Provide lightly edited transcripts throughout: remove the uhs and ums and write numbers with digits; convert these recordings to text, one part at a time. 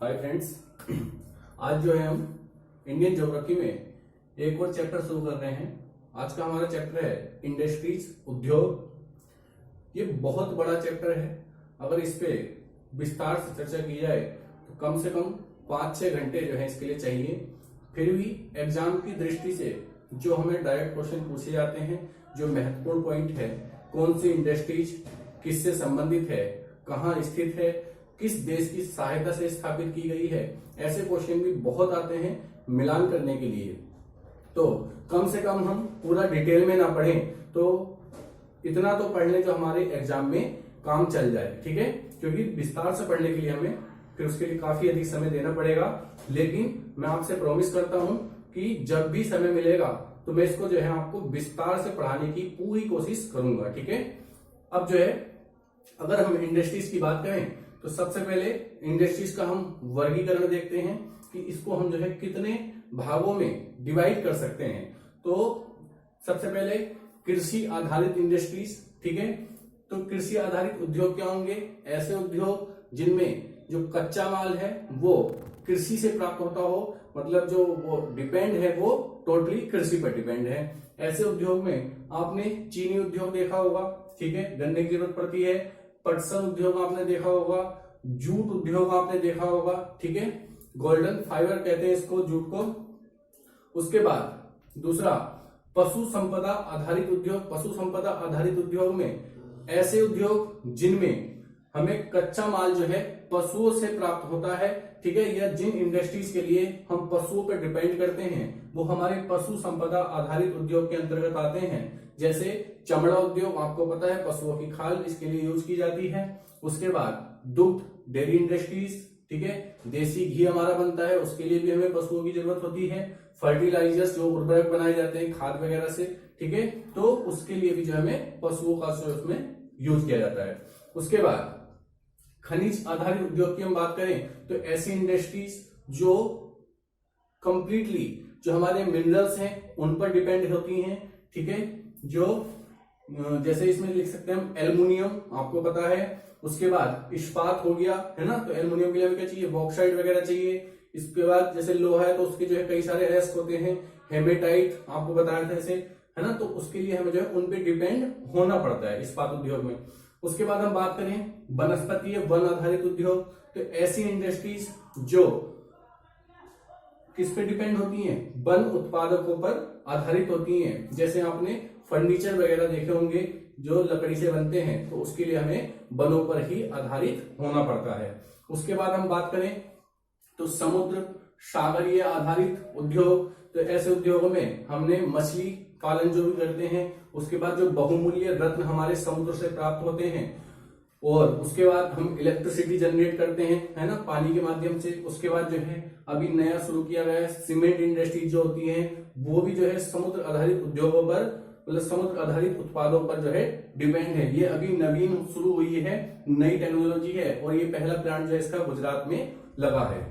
Hi friends, आज जो है हम इंडियन ज्योग्राफी में एक और चैप्टर शुरू कर रहे हैं। आज का हमारा चैप्टर है इंडस्ट्रीज, उद्योग। ये बहुत बड़ा चैप्टर है। अगर इस पे विस्तार से चर्चा की जाए तो कम से कम 5-6 घंटे जो है इसके लिए चाहिए। फिर भी एग्जाम की दृष्टि से जो हमें डायरेक्ट क्वेश्चन पूछे जाते हैं, जो महत्वपूर्ण पॉइंट है, कौन सी इंडस्ट्रीज किससे संबंधित है, कहाँ स्थित है, किस देश की सहायता से स्थापित की गई है, ऐसे क्वेश्चन भी बहुत आते हैं मिलान करने के लिए। तो कम से कम हम पूरा डिटेल में ना पढ़ें तो इतना तो पढ़ लें जो हमारे एग्जाम में काम चल जाए, ठीक है। क्योंकि विस्तार से पढ़ने के लिए हमें फिर उसके लिए काफी अधिक समय देना पड़ेगा। लेकिन मैं आपसे प्रॉमिस करता हूं कि जब भी समय मिलेगा तो मैं इसको जो है आपको विस्तार से पढ़ाने की पूरी कोशिश करूंगा, ठीक है। अब जो है अगर हम इंडस्ट्रीज की बात करें तो सबसे पहले इंडस्ट्रीज का हम वर्गीकरण देखते हैं कि इसको हम जो है कितने भागों में डिवाइड कर सकते हैं। तो सबसे पहले कृषि आधारित इंडस्ट्रीज, ठीक है। तो कृषि आधारित उद्योग क्या होंगे? ऐसे उद्योग जिनमें जो कच्चा माल है वो कृषि से प्राप्त होता हो, मतलब जो वो डिपेंड है वो टोटली कृषि पर डिपेंड है। ऐसे उद्योग में आपने चीनी उद्योग देखा होगा, ठीक है, गन्ने की जरूरत पड़ती है। पटसन उद्योग आपने देखा होगा, जूट उद्योग आपने देखा होगा, ठीक है। गोल्डन फाइबर कहते हैं इसको, जूट को। उसके बाद दूसरा पशु संपदा आधारित उद्योग। पशु संपदा आधारित उद्योग में ऐसे उद्योग जिनमें हमें कच्चा माल जो है पशुओं से प्राप्त होता है, ठीक है, या जिन इंडस्ट्रीज के लिए हम पशुओं पर डिपेंड करते हैं वो हमारे पशु संपदा आधारित उद्योग के अंतर्गत आते हैं। जैसे चमड़ा उद्योग, आपको पता है पशुओं की खाल इसके लिए यूज की जाती है। उसके बाद दुग्ध डेयरी इंडस्ट्रीज, ठीक है, देसी घी हमारा बनता है, उसके लिए भी हमें पशुओं की जरूरत होती है। फर्टिलाइजर्स जो उर्वरक बनाए जाते हैं खाद वगैरह से, ठीक है, तो उसके लिए भी जो हमें पशुओं का उसमें यूज किया जाता है। उसके बाद खनिज आधारित उद्योग की हम बात करें तो ऐसी इंडस्ट्रीज जो कंप्लीटली जो हमारे मिनरल्स हैं उन पर डिपेंड होती हैं, ठीक है। जो जैसे इसमें लिख सकते हैं हम एल्युमिनियम, आपको पता है। उसके बाद इस्पात हो गया, है ना, तो एल्युमिनियम के लिए हमें क्या चाहिए? बॉक्साइट वगैरह चाहिए। इसके बाद जैसे लोहा है तो उसके जो है कई सारे एस्क होते हैं, हेमेटाइट आपको बताया था ऐसे, है ना, तो उसके लिए हमें जो है उन पे डिपेंड होना पड़ता है इस्पात उद्योग में। उसके बाद हम बात करें वनस्पति वन आधारित उद्योग, तो ऐसी इंडस्ट्रीज जो किस पे डिपेंड होती हैं? वन उत्पादकों पर आधारित होती हैं। जैसे आपने फर्नीचर वगैरह देखे होंगे जो लकड़ी से बनते हैं, तो उसके लिए हमें वनों पर ही आधारित होना पड़ता है। उसके बाद हम बात करें तो समुद्र सागरीय आधारित उद्योग, तो ऐसे उद्योगों में हमने मछली पालन जो भी करते हैं, उसके बाद जो बहुमूल्य रत्न हमारे समुद्र से प्राप्त होते हैं, और उसके बाद हम इलेक्ट्रिसिटी जनरेट करते हैं, है ना, पानी के माध्यम से। उसके बाद जो है अभी नया शुरू किया गया है सीमेंट इंडस्ट्री जो होती है, वो भी जो है समुद्र आधारित उद्योगों पर, मतलब समुद्र आधारित उत्पादों पर जो है डिपेंड है। ये अभी नवीन शुरू हुई है, नई टेक्नोलॉजी है, और ये पहला प्लांट जो है इसका गुजरात में लगा है।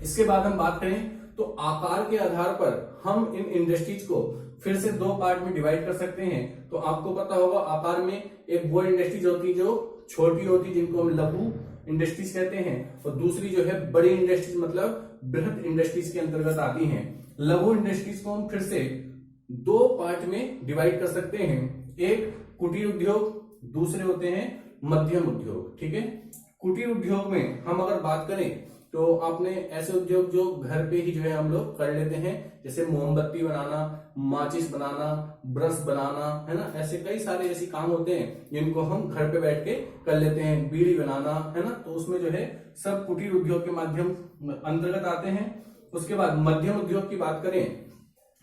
इसके बाद हम बात करें तो आकार के आधार पर हम इन इंडस्ट्रीज को फिर से 2 पार्ट में डिवाइड कर सकते हैं। तो आपको पता होगा आकार में एक वो इंडस्ट्रीज होती है जो छोटी होती है, जिनको हम लघु इंडस्ट्रीज कहते हैं, और दूसरी जो है बड़ी इंडस्ट्रीज मतलब बृहद इंडस्ट्रीज के अंतर्गत आती हैं। लघु इंडस्ट्रीज को हम फिर से 2 पार्ट में डिवाइड कर सकते हैं। एक कुटीर उद्योग, दूसरे होते हैं मध्यम उद्योग, ठीक है। कुटीर उद्योग में हम अगर बात करें तो आपने ऐसे उद्योग जो घर पे ही जो है हम लोग कर लेते हैं, जैसे मोमबत्ती बनाना, माचिस बनाना, ब्रश बनाना, है ना, ऐसे कई सारे ऐसे काम होते हैं जिनको हम घर पे बैठ के कर लेते हैं। बीड़ी बनाना, है ना, तो उसमें जो है सब कुटीर उद्योग के माध्यम अंतर्गत आते हैं। उसके बाद मध्यम उद्योग की बात करें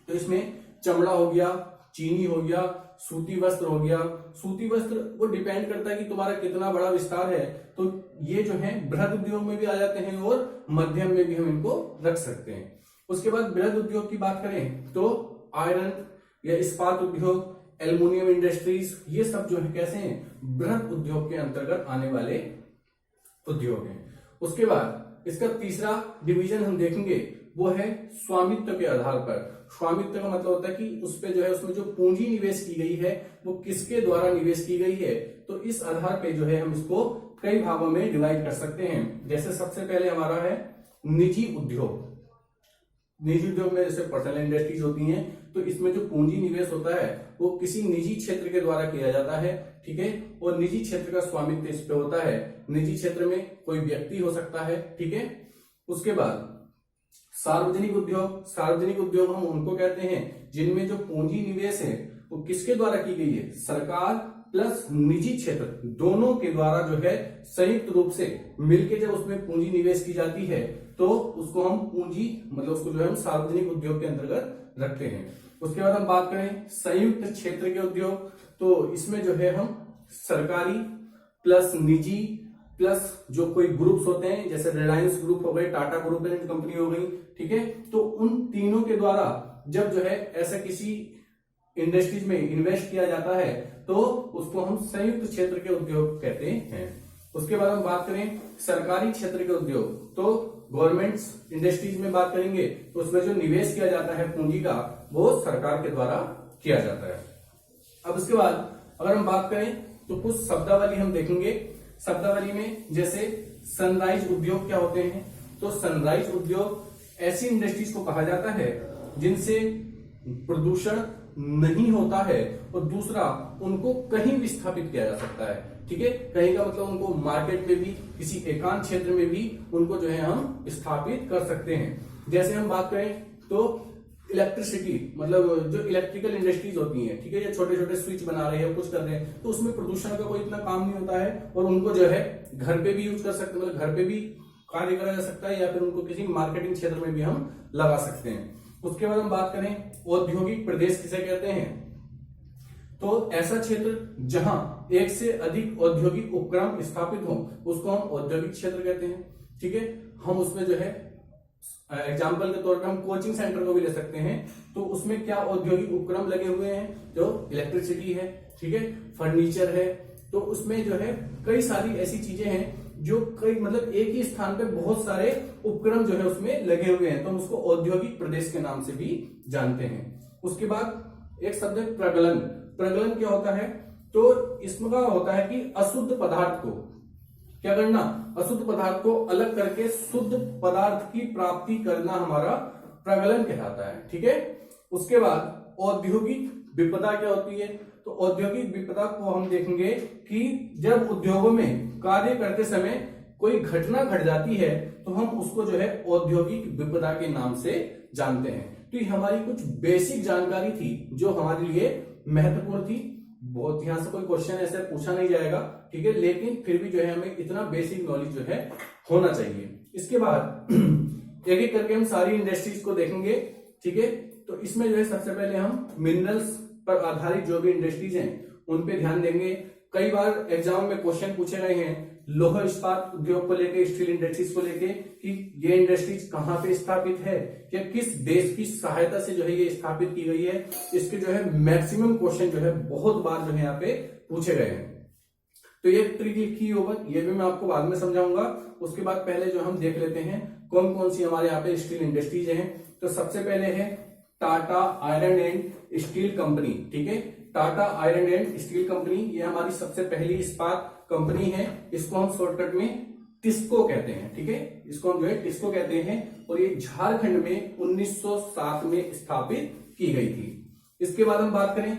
तो इसमें चमड़ा हो गया, चीनी हो गया, सूती वस्त्र हो गया। सूती वस्त्र वो डिपेंड करता है कि तुम्हारा कितना बड़ा विस्तार है, तो ये जो है बृहद उद्योग में भी आ जाते हैं और मध्यम में भी हम इनको रख सकते हैं। उसके बाद बृहद उद्योग की बात करें तो आयरन या इस्पात उद्योग, एल्युमिनियम इंडस्ट्रीज, ये सब जो है कैसे हैं? बृहद उद्योग के अंतर्गत आने वाले उद्योग हैं। उसके बाद इसका तीसरा डिवीजन हम देखेंगे वो है स्वामित्व के आधार पर। स्वामित्व का मतलब होता है कि उस पे जो है उसमें जो पूंजी निवेश की गई है वो किसके द्वारा निवेश की गई है, तो इस आधार पे जो है हम इसको कई भागों में डिवाइड कर सकते हैं। जैसे सबसे पहले हमारा है निजी उद्योग। निजी उद्योग में जैसे पर्सनल इंडस्ट्रीज होती हैं, तो इसमें जो पूंजी निवेश होता है वो किसी निजी क्षेत्र के द्वारा किया जाता है, ठीक है। और निजी क्षेत्र का स्वामित्व इस पे होता है। निजी क्षेत्र में कोई व्यक्ति हो सकता है, ठीक है। उसके बाद सार्वजनिक उद्योग। सार्वजनिक उद्योग हम उनको कहते हैं जिनमें जो पूंजी निवेश है वो किसके द्वारा की गई है, सरकार प्लस निजी क्षेत्र दोनों के द्वारा जो है संयुक्त रूप से मिलके जब उसमें पूंजी निवेश की जाती है तो उसको हम पूंजी मतलब उसको जो है हम सार्वजनिक उद्योग के अंतर्गत रखते हैं। उसके बाद हम बात करें संयुक्त क्षेत्र के उद्योग, तो इसमें जो है हम सरकारी प्लस निजी प्लस जो कोई ग्रुप्स होते हैं जैसे रिलायंस ग्रुप हो गए, टाटा ग्रुप एंड कंपनी हो गई, ठीक है। तो उन तीनों के द्वारा जब जो है ऐसा किसी इंडस्ट्रीज में इन्वेस्ट किया जाता है तो उसको हम संयुक्त क्षेत्र के उद्योग कहते हैं। उसके बाद हम बात करें सरकारी क्षेत्र के उद्योग, तो गवर्नमेंट्स इंडस्ट्रीज में बात करेंगे तो उसमें जो निवेश किया जाता है पूंजी का वो सरकार के द्वारा किया जाता है। अब उसके बाद अगर हम बात करें तो कुछ शब्दावली हम देखेंगे। शब्दावली में जैसे सनराइज उद्योग क्या होते हैं, तो सनराइज उद्योग ऐसी इंडस्ट्रीज को कहा जाता है जिनसे प्रदूषण नहीं होता है और दूसरा उनको कहीं भी स्थापित किया जा सकता है, ठीक है। कहीं का मतलब उनको मार्केट में भी किसी एकांत क्षेत्र में भी उनको जो है हम स्थापित कर सकते हैं। जैसे हम बात करें तो इलेक्ट्रिसिटी मतलब जो इलेक्ट्रिकल इंडस्ट्रीज होती हैं, ठीक है, ये छोटे छोटे स्विच बना रहे हैं कुछ कर रहे हैं तो उसमें प्रदूषण का कोई इतना काम नहीं होता है और उनको जो है घर पे भी यूज कर सकते हैं, मतलब घर पे भी कार्य करा जा सकता है या फिर उनको किसी मार्केटिंग क्षेत्र में भी हम लगा सकते हैं। उसके बाद हम बात करें औद्योगिक प्रदेश किसे कहते हैं, तो ऐसा क्षेत्र जहां एक से अधिक औद्योगिक उपक्रम स्थापित हो उसको हम औद्योगिक क्षेत्र कहते हैं, ठीक है। हम उसमें जो है एग्जाम्पल के तौर पर हम कोचिंग सेंटर को भी ले सकते हैं, तो उसमें क्या औद्योगिक उपक्रम लगे हुए हैं, जो इलेक्ट्रिसिटी है, ठीक है, फर्नीचर है, तो उसमें जो है कई सारी ऐसी चीजें हैं जो कई मतलब एक ही स्थान पे बहुत सारे उपक्रम जो है उसमें लगे हुए हैं, तो हम उसको औद्योगिक प्रदेश के नाम से भी जानते हैं। उसके बाद एक शब्द है प्रगलन। प्रगलन क्या होता है, तो इसमें होता है कि अशुद्ध पदार्थ को क्या करना, अशुद्ध पदार्थ को अलग करके शुद्ध पदार्थ की प्राप्ति करना हमारा प्रगलन कहलाता है, ठीक है। उसके बाद औद्योगिक विपदा क्या होती है, तो औद्योगिक विपदा को हम देखेंगे कि जब उद्योगों में कार्य करते समय कोई घटना घट जाती है तो हम उसको जो है औद्योगिक विपदा के नाम से जानते हैं। तो ये हमारी कुछ बेसिक जानकारी थी जो हमारे लिए महत्वपूर्ण थी। बहुत यहां से कोई क्वेश्चन ऐसे पूछा नहीं जाएगा, ठीक है, लेकिन फिर भी जो है हमें इतना बेसिक नॉलेज जो है होना चाहिए। इसके बाद एक एक करके हम सारी इंडस्ट्रीज को देखेंगे, ठीक है। तो इसमें जो है सबसे पहले हम मिनरल्स पर आधारित जो भी इंडस्ट्रीज हैं उन पे ध्यान देंगे। कई बार एग्जाम में क्वेश्चन पूछे गए हैं लौह इस्पात उद्योग को लेके, स्टील इंडस्ट्रीज को लेके कि ये इंडस्ट्रीज कहाँ पे स्थापित है या किस देश की सहायता से जो है ये स्थापित की गई है, इसके जो है मैक्सिमम क्वेश्चन जो है बहुत बार जो है यहाँ पे पूछे गए हैं। तो ये ट्रिक लिखी होगा, ये भी मैं आपको बाद में समझाऊंगा। उसके बाद पहले जो हम देख लेते हैं कौन कौन सी हमारे यहाँ पे स्टील इंडस्ट्रीज हैं। तो सबसे पहले है Tata iron and steel company, ठीक है। Tata iron and steel company ये हमारी सबसे पहली इस्पात कंपनी है। इसको हम शॉर्टकट में टिस्को कहते हैं, ठीक है, इसको हम जो है टिस्को कहते हैं और ये झारखंड में 1907 में स्थापित की गई थी। इसके बाद हम बात करें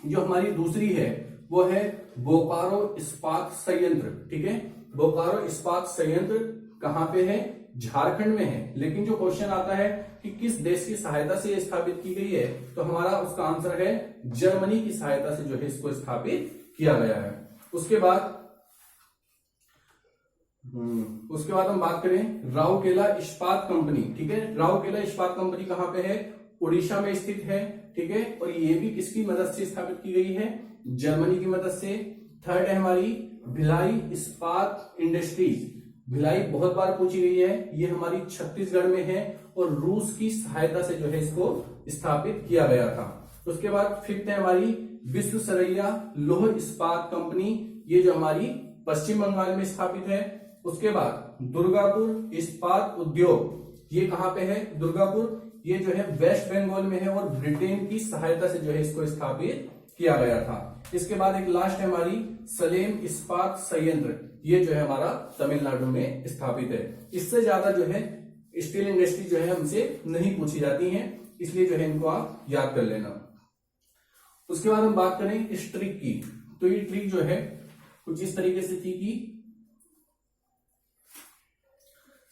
जो हमारी दूसरी है वो है बोकारो इस्पात संयंत्र, ठीक है। बोकारो इस्पात संयंत्र कहां पे है, झारखंड में है। लेकिन जो क्वेश्चन आता है कि किस देश की सहायता से स्थापित की गई है, तो हमारा उसका आंसर है जर्मनी की सहायता से जो है इसको स्थापित किया गया है। उसके बाद हम बात करें राउरकेला इस्पात कंपनी, ठीक है। राउरकेला इस्पात कंपनी कहां पे है, उड़ीसा में स्थित है, ठीक है। और ये भी किसकी मदद से स्थापित की गई है, जर्मनी की मदद से। थर्ड है हमारी भिलाई इस्पात इंडस्ट्रीज। भिलाई बहुत बार पूछी गई है, ये हमारी छत्तीसगढ़ में है और रूस की सहायता से जो है इसको स्थापित किया गया था। उसके बाद फिफ्थ है हमारी विश्वेश्वरैया लौह इस्पात कंपनी, ये जो हमारी पश्चिम बंगाल में स्थापित है। उसके बाद दुर्गापुर इस्पात उद्योग, ये कहां पे है, दुर्गापुर, ये जो है वेस्ट बंगाल में है और ब्रिटेन की सहायता से जो है इसको स्थापित किया गया था। इसके बाद एक लास्ट है हमारी सलेम इस्पात संयंत्र, ये जो है हमारा तमिलनाडु में स्थापित है। इससे ज्यादा जो है स्टील इंडस्ट्री जो है हमसे नहीं पूछी जाती है, इसलिए जो है इनको आप याद कर लेना। उसके बाद हम बात करें इस ट्रिक की, तो ये ट्रिक जो है कुछ इस तरीके से थी कि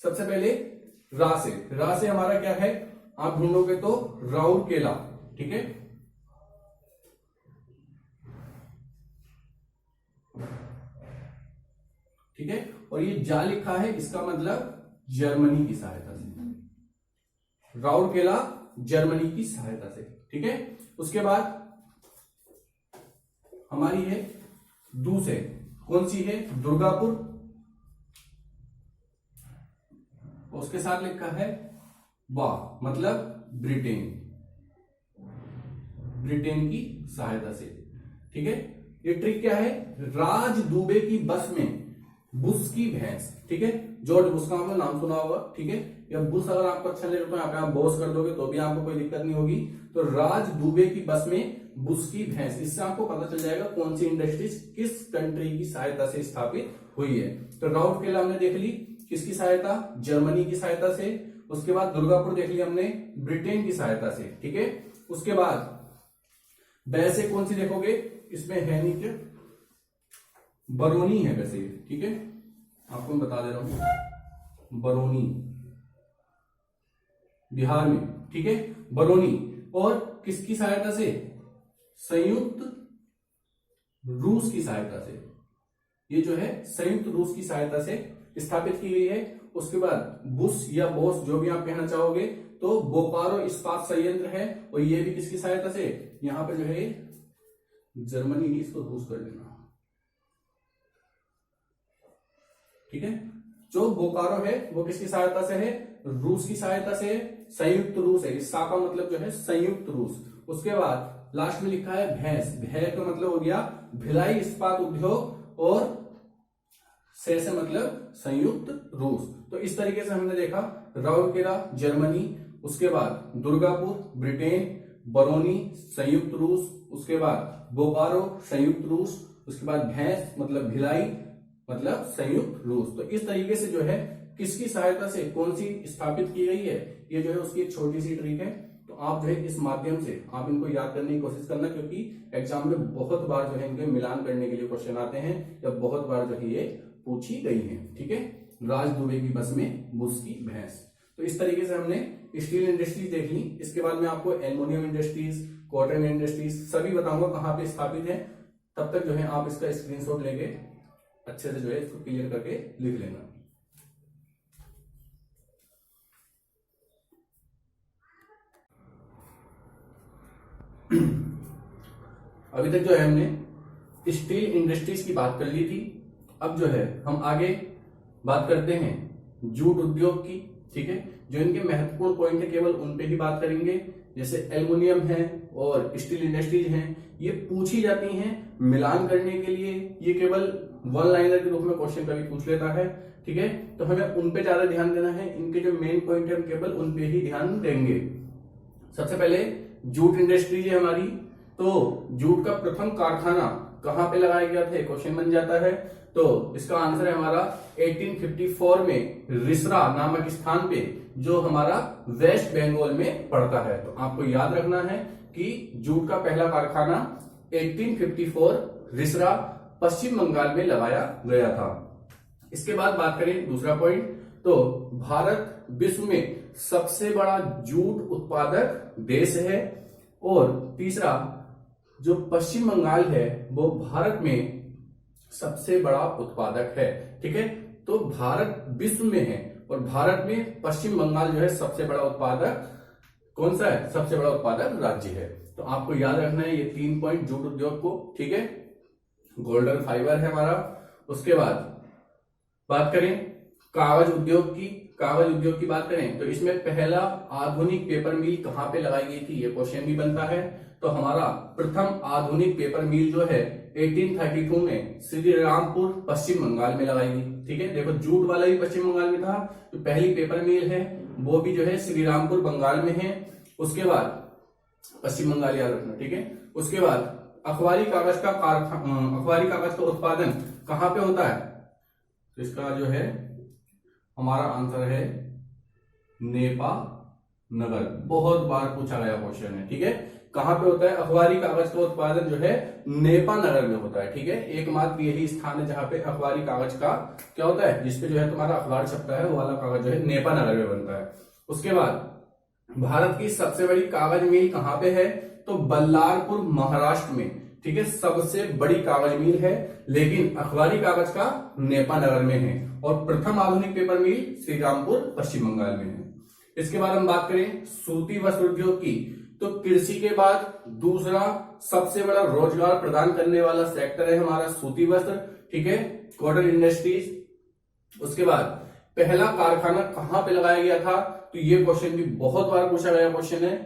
सबसे पहले रा से हमारा क्या है, आप ढूंढोगे तो राउरकेला, ठीक है। ठीक है, और ये जा लिखा है, इसका मतलब जर्मनी की सहायता से, राउरकेला जर्मनी की सहायता से, ठीक है। उसके बाद हमारी है दूस है, कौन सी है, दुर्गापुर, उसके साथ लिखा है वाह, मतलब ब्रिटेन की सहायता से, ठीक है। ये ट्रिक क्या है, राज दुबे की बस में बुश की भैंस, ठीक है। जॉर्ज बुश का आपने नाम सुना होगा, ठीक है। या बुश अगर आपको अच्छा लगे तो यहाँ पे आप बॉस कर दोगे तो भी आपको कोई दिक्कत नहीं होगी। तो राज दुबे की बस में बुश की भैंस, इससे आपको पता चल जाएगा कौन सी इंडस्ट्रीज किस कंट्री की सहायता से स्थापित हुई है। तो राउरकेला हमने देख ली, किसकी सहायता, जर्मनी की सहायता से। उसके बाद दुर्गापुर देख लिया हमने, ब्रिटेन की सहायता से, ठीक है। उसके बाद वैसे कौन सी देखोगे, इसमें है नहीं क्या, बरौनी है वैसे, ठीक है, आपको मैं बता दे रहा हूं, बरौनी बिहार में, ठीक है, बरौनी। और किसकी सहायता से, संयुक्त रूस की सहायता से, ये जो है संयुक्त रूस की सहायता से स्थापित की गई है। उसके बाद बुश या बोस जो भी आप कहना चाहोगे, तो बोकारो इस्पात संयंत्र है, और ये भी किसकी सहायता से, यहां पे जो है जर्मनी नहीं, इसको रूस कर लेना, ठीक है। जो बोकारो है वो किसकी सहायता से है, रूस की सहायता से, संयुक्त रूस है, इस का मतलब जो है संयुक्त रूस। उसके बाद लास्ट में लिखा है भैंस, भय का मतलब हो गया भिलाई इस्पात उद्योग, और से मतलब संयुक्त रूस। तो इस तरीके से हमने देखा राउरकेला जर्मनी, उसके बाद दुर्गापुर ब्रिटेन, बरौनी संयुक्त रूस, उसके बाद बोकारो संयुक्त रूस, उसके बाद भैंस मतलब भिलाई मतलब संयुक्त रूस। तो इस तरीके से जो है किसकी सहायता से कौन सी स्थापित की गई है, ये जो है उसकी एक छोटी सी ट्रिक है। तो आप जो है इस माध्यम से आप इनको याद करने की कोशिश करना, क्योंकि एग्जाम में बहुत बार जो है इनके मिलान करने के लिए क्वेश्चन आते हैं, या बहुत बार जो है ये पूछी गई है, ठीक है। राज दुबे की बस में बुश की भैंस। तो इस तरीके से हमने स्टील इंडस्ट्रीज देख ली। इसके बाद में आपको एल्युमिनियम इंडस्ट्रीज, कॉटन इंडस्ट्रीज सभी बताऊंगा कहाँ पे स्थापित है। तब तक जो है आप इसका स्क्रीनशॉट लेके अच्छे से जो है इसको क्लियर करके लिख लेना। अभी तक जो है हमने स्टील इंडस्ट्रीज की बात कर ली थी। अब जो है हम आगे बात करते हैं जूट उद्योग की, ठीक है। जो इनके महत्वपूर्ण पॉइंट है केवल उन पे ही बात करेंगे। जैसे एल्युमिनियम है और स्टील इंडस्ट्रीज हैं, ये पूछी जाती हैं मिलान करने के लिए। ये केवल वन लाइनर के रूप में क्वेश्चन कभी पूछ लेता है, ठीक है। तो हमें उन पे ज्यादा ध्यान देना है, इनके जो मेन पॉइंट है हम केवल उन पे ही ध्यान देंगे। सबसे पहले जूट इंडस्ट्रीज है हमारी। तो जूट का प्रथम कारखाना कहां पे लगाया गया था, क्वेश्चन बन जाता है। तो इसका आंसर है हमारा 1854 में रिसरा नामक स्थान पे, जो हमारा वेस्ट बंगाल में पड़ता है। तो आपको याद रखना है कि जूट का पहला कारखाना 1854 रिसरा पश्चिम बंगाल में लगाया गया था। इसके बाद बात करें दूसरा पॉइंट, तो भारत विश्व में सबसे बड़ा जूट उत्पादक देश है। और तीसरा, जो पश्चिम बंगाल है वो भारत में सबसे बड़ा उत्पादक है, ठीक है। तो भारत विश्व में है और भारत में पश्चिम बंगाल जो है सबसे बड़ा उत्पादक कौन सा है, सबसे बड़ा उत्पादक राज्य है। तो आपको याद रखना है ये 3 पॉइंट जूट उद्योग को, ठीक है। गोल्डन फाइबर है हमारा। उसके बाद बात करें कागज उद्योग की। कागज उद्योग की बात करें तो इसमें पहला आधुनिक पेपर मिल कहां पे लगाई गई थी, ये क्वेश्चन भी बनता है। तो हमारा प्रथम आधुनिक पेपर मिल जो है 1832 में श्री रामपुर पश्चिम बंगाल में लगाई गई, ठीक है। देखो जूट वाला भी पश्चिम बंगाल में था, जो पहली पेपर मिल है वो भी जो है श्री रामपुर बंगाल में है। उसके बाद पश्चिम बंगाल याद रखना, ठीक है। उसके बाद अखबारी कागज का उत्पादन कहां पे होता है, तो इसका जो है हमारा आंसर है नेपा नगर। बहुत बार पूछा गया क्वेश्चन है, ठीक है। कहां पे होता है अखबारी कागज का उत्पादन जो है नेपा नगर में होता है, ठीक है। एकमात्र यही स्थान है जहां पे अखबारी कागज का क्या होता है, जिसपे जो है तुम्हारा अखबार छपता है वो वाला कागज जो है नेपा नगर में बनता है। उसके बाद भारत की सबसे बड़ी कागज मिल कहां पे है, तो बल्लारपुर महाराष्ट्र में, ठीक है। सबसे बड़ी कागज मिल है, लेकिन अखबारी कागज का नेपा नगर में है। और प्रथम आधुनिक पेपर मिल श्रीरामपुर पश्चिम बंगाल में है। इसके बाद हम बात करें सूती वस्त्र उद्योग की, तो कृषि के बाद दूसरा सबसे बड़ा रोजगार प्रदान करने वाला सेक्टर है हमारा सूती वस्त्र, ठीक है, कॉटन इंडस्ट्रीज। उसके बाद पहला कारखाना कहां पे लगाया गया था, तो ये क्वेश्चन भी बहुत बार पूछा गया क्वेश्चन है।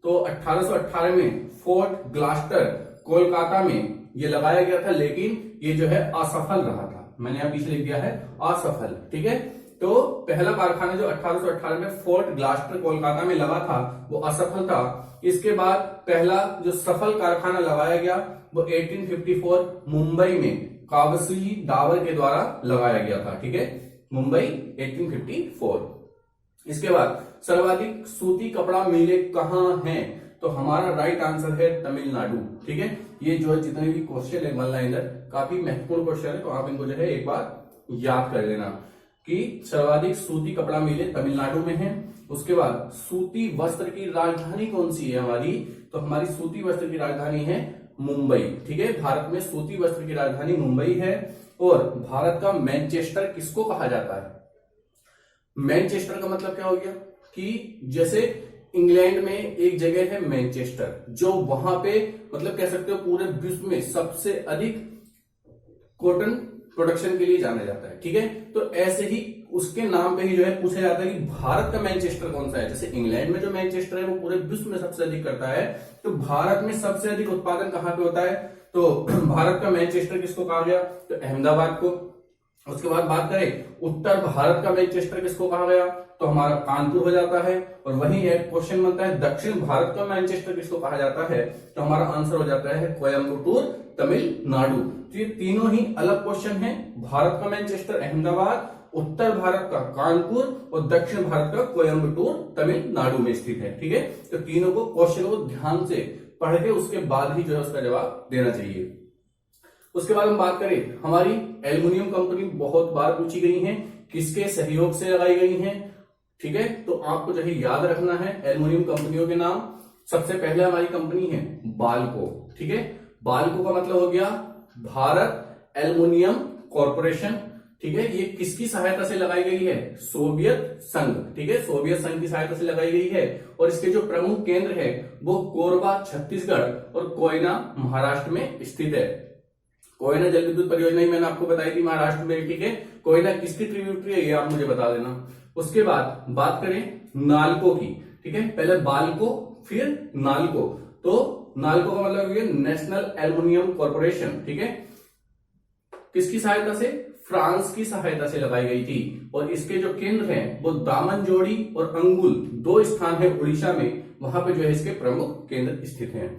तो 1818 में फोर्ट ग्लास्टर कोलकाता में ये लगाया गया था, लेकिन ये जो है असफल रहा था। मैंने यहां पीछे लिख दिया है असफल, ठीक है। तो पहला कारखाना जो 1818 में फोर्ट ग्लास्टर कोलकाता में लगा था वो असफल था। इसके बाद पहला जो सफल कारखाना लगाया गया वो 1854 मुंबई में काबसी डावर के द्वारा लगाया गया था, ठीक है, मुंबई 1854। इसके बाद सर्वाधिक सूती कपड़ा मिलें कहां हैं, तो हमारा राइट आंसर है तमिलनाडु, ठीक है। ये जो है जितने भी क्वेश्चन है वन लाइनर काफी महत्वपूर्ण क्वेश्चन है, तो आप इनको जो है एक बार याद कर लेना कि सर्वाधिक सूती कपड़ा मिले तमिलनाडु में है। उसके बाद सूती वस्त्र की राजधानी कौन सी है हमारी, तो हमारी सूती वस्त्र की राजधानी है मुंबई, ठीक है। भारत में सूती वस्त्र की राजधानी मुंबई है। और भारत का मैनचेस्टर किसको कहा जाता है, मैनचेस्टर का मतलब क्या हो गया कि जैसे इंग्लैंड में एक जगह है मैनचेस्टर, जो वहां पे मतलब कह सकते हो पूरे विश्व में सबसे अधिक कॉटन प्रोडक्शन के लिए जाना जाता है, ठीक है। तो ऐसे ही उसके नाम पे ही जो है पूछा जाता है कि भारत का मैनचेस्टर कौन सा है। जैसे इंग्लैंड में जो मैनचेस्टर है वो पूरे विश्व में सबसे अधिक करता है, तो भारत में सबसे अधिक उत्पादन कहां पे होता है, तो भारत का मैनचेस्टर किसको कहा गया, तो अहमदाबाद को। उसके बाद बात करें उत्तर भारत का मैनचेस्टर किसको कहा गया, तो हमारा कानपुर हो जाता है। और वही एक क्वेश्चन बनता है दक्षिण भारत का मैनचेस्टर किसको कहा जाता है, तो हमारा आंसर हो जाता है कोयम्बटूर तमिलनाडु। तो ये तीनों ही अलग क्वेश्चन है, भारत का मैनचेस्टर अहमदाबाद, उत्तर भारत का कानपुर और दक्षिण भारत का कोयम्बटूर तमिलनाडु में स्थित है, ठीक है। तो तीनों को क्वेश्चन को ध्यान से पढ़ के उसके बाद ही जो है उसका जवाब देना चाहिए। उसके बाद हम बात करें हमारी एल्युमिनियम कंपनी बहुत बार पूछी गई है, किसके सहयोग से लगाई गई है, ठीक है। तो आपको जो है याद रखना है एल्युमिनियम कंपनियों के नाम। सबसे पहले हमारी कंपनी है बाल्को, ठीक है। बाल्को का मतलब हो गया भारत एल्युमिनियम कॉर्पोरेशन, ठीक है। ये किसकी सहायता से लगाई गई है, सोवियत संघ, ठीक है, सोवियत संघ की सहायता से लगाई गई है। और इसके जो प्रमुख केंद्र है वो कोरबा छत्तीसगढ़ और कोयना महाराष्ट्र में स्थित है। कोयना जल विद्युत परियोजना ही मैंने आपको बताई थी महाराष्ट्र में, ठीक है। कोयना किसकी ट्रिब्यूटरी है ये आप मुझे बता देना। उसके बाद बात करें नालको की, ठीक है, पहले बाल्को फिर नालको। तो नालको का मतलब है नेशनल एल्युमिनियम कॉर्पोरेशन, ठीक है, किसकी सहायता से, फ्रांस की सहायता से लगाई गई थी। और इसके जो केंद्र हैं वो दामनजोड़ी और अंगुल दो स्थान है उड़ीसा में, वहां पे जो है इसके प्रमुख केंद्र स्थित हैं।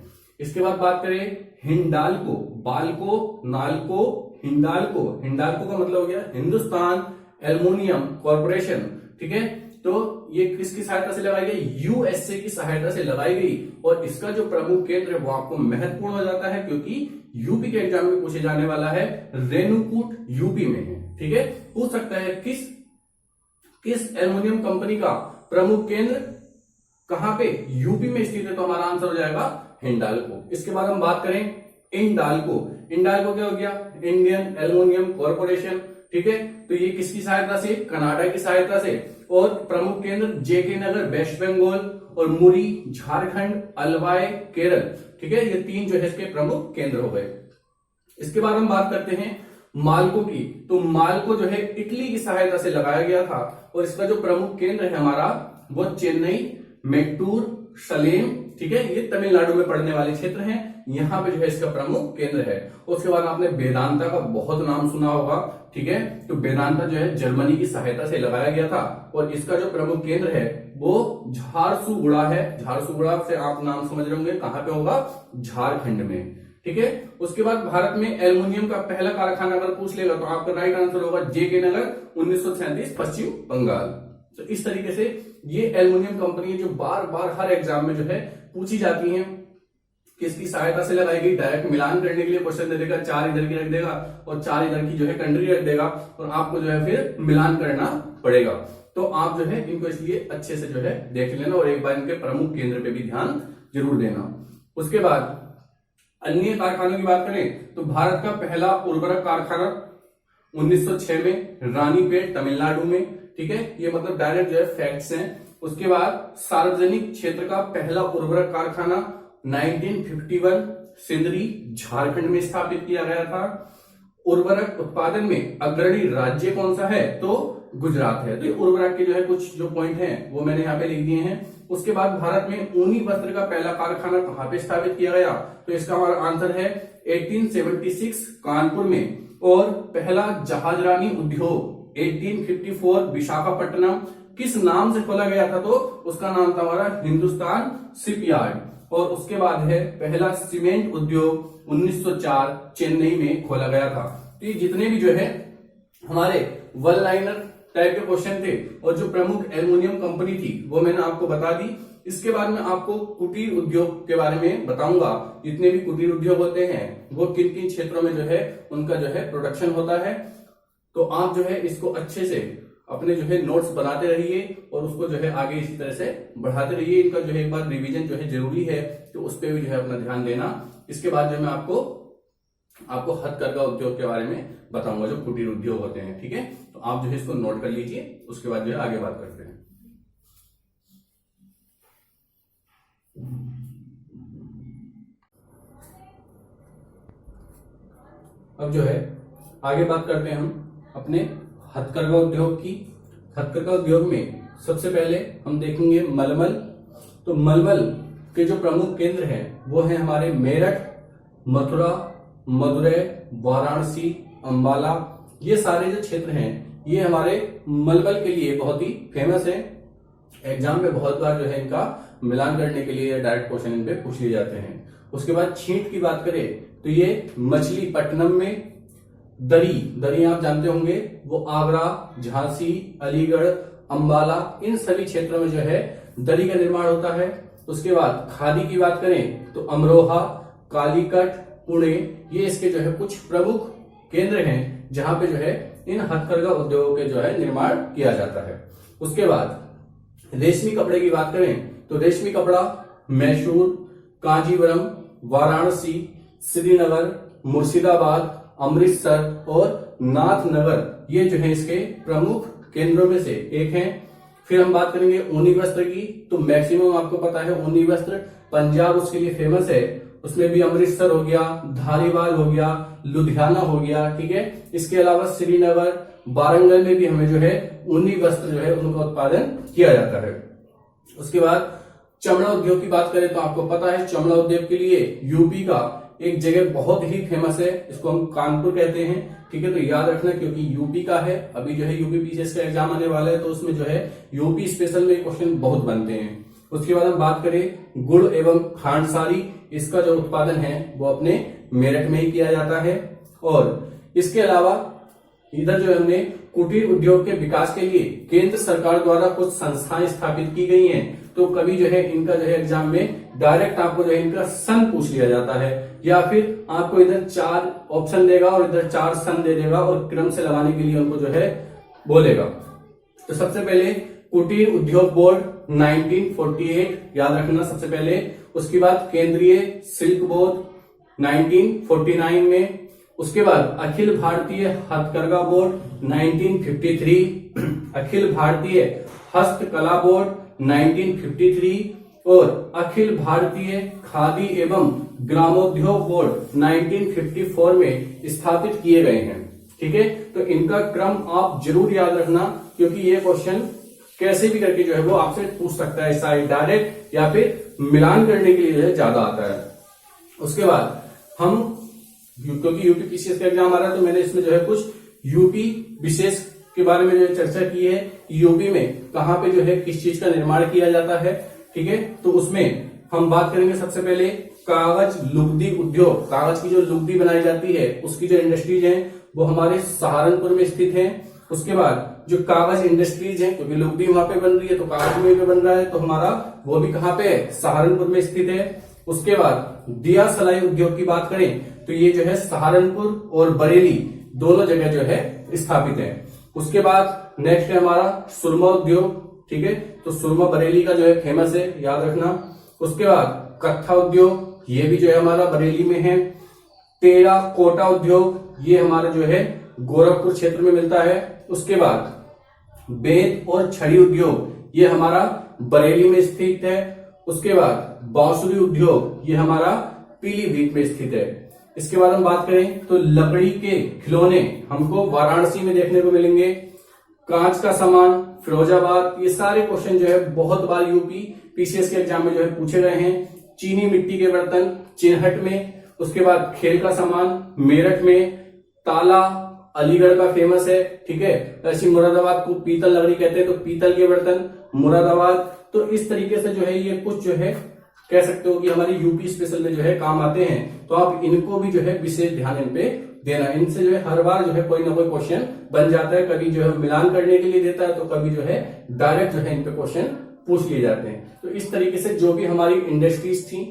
इसके बाद बात करें हिंडाल्को, बाल्को, नाल्को, हिंडाल्को। हिंडाल्को का मतलब हो गया हिंदुस्तान एल्युमिनियम कॉर्पोरेशन, ठीक है। तो ये किसकी सहायता से लगाई गई, यूएसए की सहायता से लगाई गई। और इसका जो प्रमुख केंद्र है वो आपको महत्वपूर्ण हो जाता है क्योंकि यूपी के एग्जाम में पूछे जाने वाला है, रेणुकूट यूपी में है, ठीक है। पूछ सकता है किस एल्युमिनियम कंपनी का प्रमुख केंद्र कहां पे, यूपी में स्थित है, तो हमारा आंसर हो जाएगा हिंडाल्को। इसके बाद हम बात करें इंडाल्को। इंडाल्को क्या हो गया, इंडियन एल्युमिनियम कॉर्पोरेशन, ठीक है। तो ये किसकी सहायता से, कनाडा की सहायता से। और प्रमुख केंद्र जेके नगर वेस्ट बंगाल और मुरी झारखंड, अलवाय केरल, ठीक है। ये तीन जो है इसके प्रमुख केंद्र हो गए। इसके बाद हम बात करते हैं माल्को की। तो माल्को जो है इटली की सहायता से लगाया गया था और इसका जो प्रमुख केंद्र है हमारा वो चेन्नई, मैट्टूर, सलेम, ठीक है, ये तमिलनाडु में पड़ने वाले क्षेत्र हैं, यहां पे जो है इसका प्रमुख केंद्र है। उसके बाद आपने वेदांता का बहुत नाम सुना होगा, ठीक है। तो वेदांता जो है जर्मनी की सहायता से लगाया गया था और इसका जो प्रमुख केंद्र है वो झारसुगुड़ा है। झारसुगुड़ा से आप नाम समझ रहे होंगे कहां पे होगा, झारखंड में, ठीक है। उसके बाद भारत में एल्युमिनियम का पहला कारखाना अगर पूछ लेगा तो आपका राइट आंसर होगा JK नगर 1937 पश्चिम बंगाल। तो इस तरीके से ये एल्युमिनियम कंपनी जो बार बार हर एग्जाम में जो है पूछी जाती हैं, किसकी सहायता से लगाई गई, डायरेक्ट मिलान करने के लिए क्वेश्चन दे देगा, 4 इधर की रख देगा और 4 इधर की जो है कंट्री रख देगा और आपको जो है फिर मिलान करना पड़ेगा। तो आप जो है इनको इसलिए अच्छे से जो है देख लेना और एक बार इनके प्रमुख केंद्र पे भी ध्यान जरूर देना। उसके बाद अन्य कारखानों की बात करें तो भारत का पहला उर्वरक कारखाना 1906 में रानीपेट तमिलनाडु में, ठीक है, ये मतलब डायरेक्ट जो है फैक्ट्स हैं। उसके बाद सार्वजनिक क्षेत्र का पहला उर्वरक कारखाना 1951 सिंदरी झारखंड में स्थापित किया गया था। उर्वरक उत्पादन में अग्रणी राज्य कौन सा है, तो गुजरात है। तो उर्वरक के जो है कुछ जो पॉइंट हैं वो मैंने यहाँ पे लिख दिए हैं। उसके बाद भारत में ऊनी वस्त्र का पहला कारखाना कहाँ पे स्थापित किया गया, तो इसका हमारा आंसर है 1876 कानपुर में। और पहला जहाजरानी उद्योग 1854 विशाखापट्टनम किस नाम से खोला गया था, तो उसका नाम था हमारा हिंदुस्तान शिपयार्ड। और उसके बाद है पहला सीमेंट उद्योग 1904 चेन्नई में खोला गया था। तो ये जितने भी जो है हमारे वन लाइनर टाइप के क्वेश्चन थे और जो प्रमुख एल्युमिनियम कंपनी थी वो मैंने आपको बता दी। इसके बाद में आपको कुटीर उद्योग के बारे में बताऊंगा। जितने भी कुटीर उद्योग होते हैं वो किन किन क्षेत्रों में जो है उनका जो है प्रोडक्शन होता है। तो आप जो है इसको अच्छे से अपने जो है नोट्स बनाते रहिए और उसको जो है आगे इसी तरह से बढ़ाते रहिए। इनका जो है एक बार रिवीजन जो है जरूरी है, तो उस पर भी जो है अपना ध्यान देना। इसके बाद जो मैं आपको हथकरघा उद्योग के बारे में बताऊंगा, जो कुटीर उद्योग होते हैं, ठीक है। तो आप जो है इसको नोट कर लीजिए, उसके बाद जो है आगे बात करते हैं। अब जो है आगे बात करते हैं हम अपने हथकरघा उद्योग की। हथकरघा उद्योग में सबसे पहले हम देखेंगे मलमल। तो मलमल के जो प्रमुख केंद्र हैं वो है हमारे मेरठ, मथुरा, मदुरै, वाराणसी, अंबाला। ये सारे जो क्षेत्र हैं ये हमारे मलमल के लिए बहुत ही फेमस है। एग्जाम में बहुत बार जो है इनका मिलान करने के लिए डायरेक्ट क्वेश्चन इन पे पूछ लिए जाते हैं। उसके बाद छींट की बात करें तो ये मछलीपट्टनम में। दरी आप जानते होंगे, वो आगरा, झांसी, अलीगढ़, अंबाला, इन सभी क्षेत्रों में जो है दरी का निर्माण होता है। उसके बाद खादी की बात करें तो अमरोहा, कालीकट, पुणे, ये इसके जो है कुछ प्रमुख केंद्र हैं जहां पे जो है इन हथकरघा उद्योगों के जो है निर्माण किया जाता है। उसके बाद रेशमी कपड़े की बात करें तो रेशमी कपड़ा मैसूर, कांजीवरम, वाराणसी, श्रीनगर, मुर्शिदाबाद, अमृतसर और नाथनगर, ये जो है इसके प्रमुख केंद्रों में से एक हैं। फिर हम बात करेंगे ऊनी वस्त्र की, तो मैक्सिमम आपको पता है ऊनी वस्त्र पंजाब उसके लिए फेमस है। उसमें भी अमृतसर हो गया, धारीवाल हो गया, लुधियाना हो गया, ठीक है। इसके अलावा श्रीनगर, वारंगल में भी हमें जो है ऊनी वस्त्र जो है उनका उत्पादन किया जाता है। उसके बाद चमड़ा उद्योग की बात करें तो आपको पता है चमड़ा उद्योग के लिए यूपी का एक जगह बहुत ही फेमस है, इसको हम कानपुर कहते हैं, ठीक है। तो याद रखना क्योंकि यूपी का है। अभी जो है यूपी पीसीएस का एग्जाम आने वाला है तो उसमें जो है यूपी स्पेशल में क्वेश्चन बहुत बनते हैं। उसके बाद हम बात करें गुड़ एवं खांडसारी, इसका जो उत्पादन है वो अपने मेरठ में ही किया जाता है। और इसके अलावा इधर जो हमने कुटीर उद्योग के विकास के लिए केंद्र सरकार द्वारा कुछ संस्थाएं स्थापित की गई हैं। तो कभी जो है इनका जो है एग्जाम में डायरेक्ट आपको जो है इनका सन पूछ लिया जाता है, या फिर आपको इधर 4 ऑप्शन देगा और इधर 4 सन दे देगा और क्रम से लगाने के लिए उनको जो है बोलेगा। तो सबसे पहले कुटीर उद्योग बोर्ड 1948 याद रखना सबसे पहले। उसके बाद केंद्रीय शिल्प बोर्ड 1949 में। उसके बाद अखिल भारतीय हथकरघा बोर्ड 1953, अखिल भारतीय हस्तकला बोर्ड 1953 और अखिल भारतीय खादी एवं ग्रामोद्योग बोर्ड 1954 में स्थापित किए गए हैं, ठीक है। तो इनका क्रम आप जरूर याद रखना क्योंकि ये क्वेश्चन कैसे भी करके जो है वो आपसे पूछ सकता है, शायद डायरेक्ट या फिर मिलान करने के लिए जो है ज्यादा आता है। उसके बाद हम क्योंकि यूपी पीसीएस का एग्जाम आ रहा है तो मैंने इसमें जो है कुछ यूपी विशेष के बारे में जो है चर्चा की है। यूपी में कहां पे जो है किस चीज का निर्माण किया जाता है, ठीक है। तो उसमें हम बात करेंगे सबसे पहले कागज लुगदी उद्योग, कागज की जो लुगदी बनाई जाती है उसकी जो इंडस्ट्रीज है वो हमारे सहारनपुर में स्थित है। उसके बाद जो कागज इंडस्ट्रीज है, क्योंकि लुगदी वहां पे बन रही है तो कागज में भी बन रहा है, तो हमारा वो भी कहाँ पे है, सहारनपुर में स्थित है। उसके बाद दिया सलाई उद्योग की बात करें तो ये जो है सहारनपुर और बरेली दोनों जगह जो है स्थापित है। उसके बाद नेक्स्ट है हमारा सुरमा उद्योग, ठीक है, तो सुरमा बरेली का जो है फेमस है, याद रखना। उसके बाद कत्था उद्योग, ये भी जो है हमारा बरेली में है। टेरा कोटा उद्योग, ये हमारा जो है गोरखपुर क्षेत्र में मिलता है। उसके बाद बेत और छड़ी उद्योग, ये हमारा बरेली में स्थित है। उसके बाद बांसुरी उद्योग, ये हमारा पीलीभीत में स्थित है। इसके बाद हम बात करें तो लकड़ी के खिलौने हमको वाराणसी में देखने को मिलेंगे। कांच का सामान फिरोजाबाद, ये सारे क्वेश्चन जो है बहुत बार यूपी पीसीएस के एग्जाम में जो है पूछे गए हैं। चीनी मिट्टी के बर्तन चिन्हट में। उसके बाद खेल का सामान मेरठ में। ताला अलीगढ़ का फेमस है, ठीक है। ऐसी मुरादाबाद को पीतल लकड़ी कहते हैं, तो पीतल के बर्तन मुरादाबाद। तो इस तरीके से जो है ये कुछ जो है कह सकते हो कि हमारी यूपी स्पेशल में जो है काम आते हैं, तो आप इनको भी जो है विशेष ध्यान इन पे देना। इनसे जो है हर बार जो है कोई ना कोई क्वेश्चन बन जाता है, कभी जो है मिलान करने के लिए देता है, तो कभी जो है डायरेक्ट जो है इन पे क्वेश्चन पूछ लिए जाते हैं। तो इस तरीके से जो भी हमारी इंडस्ट्रीज थी,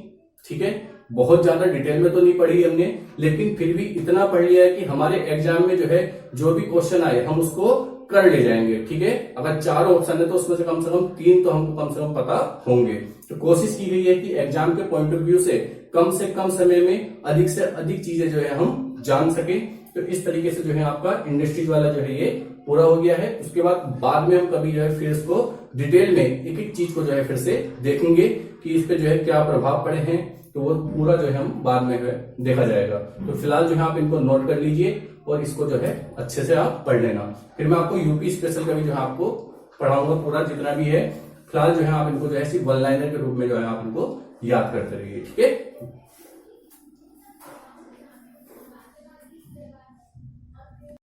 ठीक है, बहुत ज्यादा डिटेल में तो नहीं पढ़ी हमने, लेकिन फिर भी इतना पढ़ लिया है कि हमारे एग्जाम में जो है जो भी क्वेश्चन आए हम उसको कर ले जाएंगे, ठीक है। अगर 4 ऑप्शन है तो उसमें से कम 3 तो हमको कम से कम पता होंगे। तो कोशिश की गई है कि एग्जाम के पॉइंट ऑफ व्यू से कम समय में अधिक से अधिक चीजें जो है हम जान सके। तो इस तरीके से जो है आपका इंडस्ट्रीज वाला जो है ये पूरा हो गया है। उसके बाद में हम कभी जो है फिर इसको डिटेल में एक एक चीज को जो है फिर से देखेंगे कि इस पे जो है क्या प्रभाव पड़े हैं, तो वो पूरा जो है हम बाद में देखा जाएगा। तो फिलहाल जो है आप इनको नोट कर लीजिए और इसको जो है अच्छे से आप पढ़ लेना। फिर मैं आपको यूपी स्पेशल का भी जो है आपको पढ़ाऊंगा पूरा जितना भी है। फिलहाल जो है आप इनको जो है सिर्फ वन लाइनर के रूप में जो है आप इनको याद करते रहिए, ठीक है।